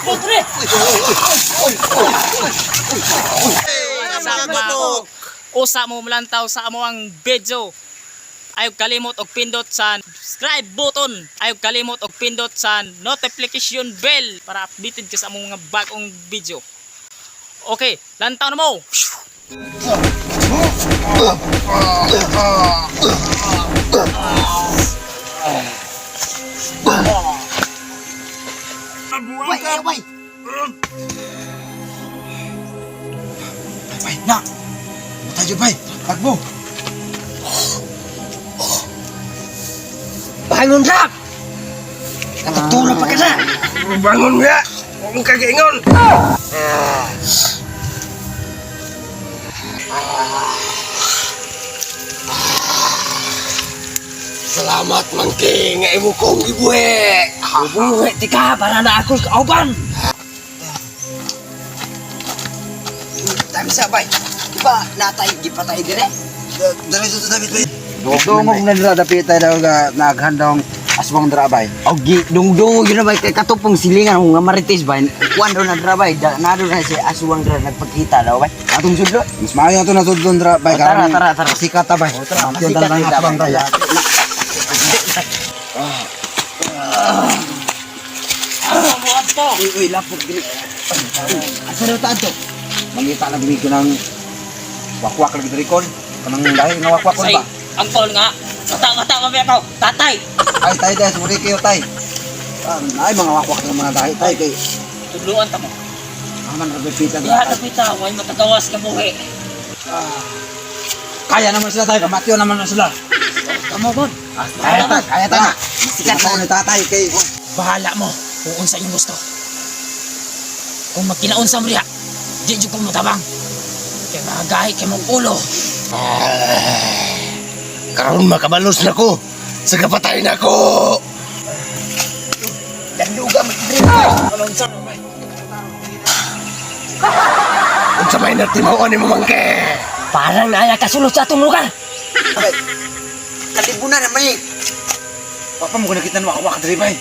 Putre! Usa mo mulantaw sa amo ang video. Ayaw kalimot og pindot sa subscribe button. Ayaw kalimot og pindot sa notification bell para updated ka sa among mga bagong video. Okay, lantaw na mo. Bay, na. Tayo bay, takbo. Bangun rap! Natutulog pa ka na. Bangun nga! Huwag mong kagaingon! Salamat mangking nga imo kong ibuhi! Ibuhi, tika, para na ako kauban. Dami sa bay. Di ba natay, di pa tayo dire? Dami sa David bay. Dungog na dira dapit tayo daw nga naghandong aswang drabay. Og dungdung yun na bay kay katupong silingan nga marites bay. Kuan na drabay, na do na si aswang dra nagpakita daw bay. Atong sudlo. Mas maayo to na sudlon drabay Tara. Sikat ta bay. Yung talagang aswang draya. Uy, lapok dili. Asa daw tato? Mangita na bigay ko ng wakwak lagi diri kon. Kanang dahil nga wakwak kon Say, ba? angkol nga. Mata mami ako. Tatay. Ay tay day sumuri kayo tay. Ay mga wakwak ng mga dahil tay kay Tudluan ta mo. aman repita. Diha na pita, way matagawas ka buhi. Kaya naman sila tay, kamatyo naman na sila. Kamo god. Kaya ta na. Sikat na ni tatay kay Bahala mo kung unsa imong gusto. Kung magkinaunsa mo diha, di jud ko motabang. Kay magahi kay mong ulo. Karon makabalos na ko! Sa kapatay na ko! Danduga magdiri bay. Anong sa bay? Kung sa may natimawan ni mo mangke! Parang naaya ka sulod sa atong lugar. Kalibunan naman eh. papa mo ko nakita ng wakwak diri bay.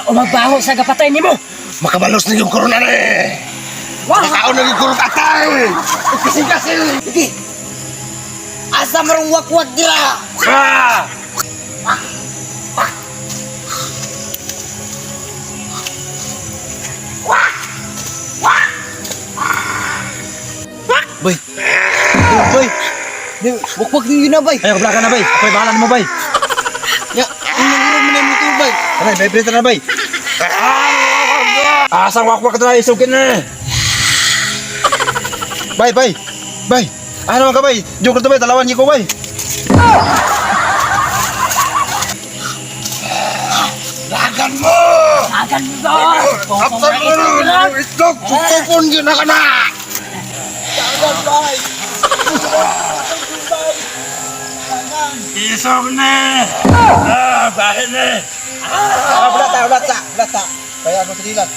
Umagbaho sa kapatay nimo. Makabalos na yung korona na eh! Makaon na yung kurot atay! Kasing-kasing! Sige. Asa marong wakwak dira. Ah! Bay. Bay. Wakwak din yun na bay. Ayo belakang na bay. Ako'y bahalan mo bay. Ya, ang mo na mo bay. Aray, vibrate na bay. Asang wakwak na isukin na. Bay. Ano ka bay? Joke na to bay, talawan niyo ko bay. Lagan mo! Agan mo. Kaptan mo na! Itlog! Tutupon yun na ka na! Isog na! Bahin na! Ulat sa. Kaya ako sa dilat.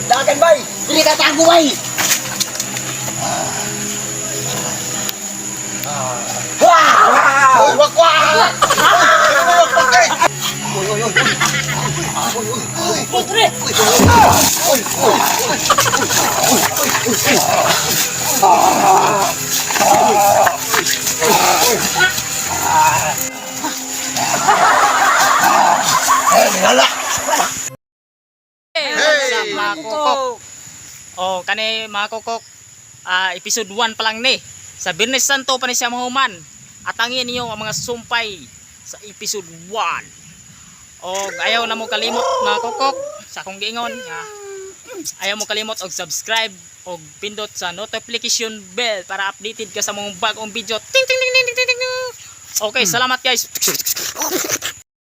Dagan bay. Dili ka tago bay. Uy, wakwak! Putre. Lala! Hey, mga kokok. Oh, kani mga kokok. Episode 1 pa lang ni. Sa Birnes Santo pa ni siya mahuman. At angin niyo ang mga sumpay sa episode 1. Og ayaw na mo kalimot mga kokok sa akong giingon. Ayaw mo kalimot og subscribe og pindot sa notification bell para updated ka sa mga bagong video. Ting ting ting ting ting ting. Okay, salamat guys.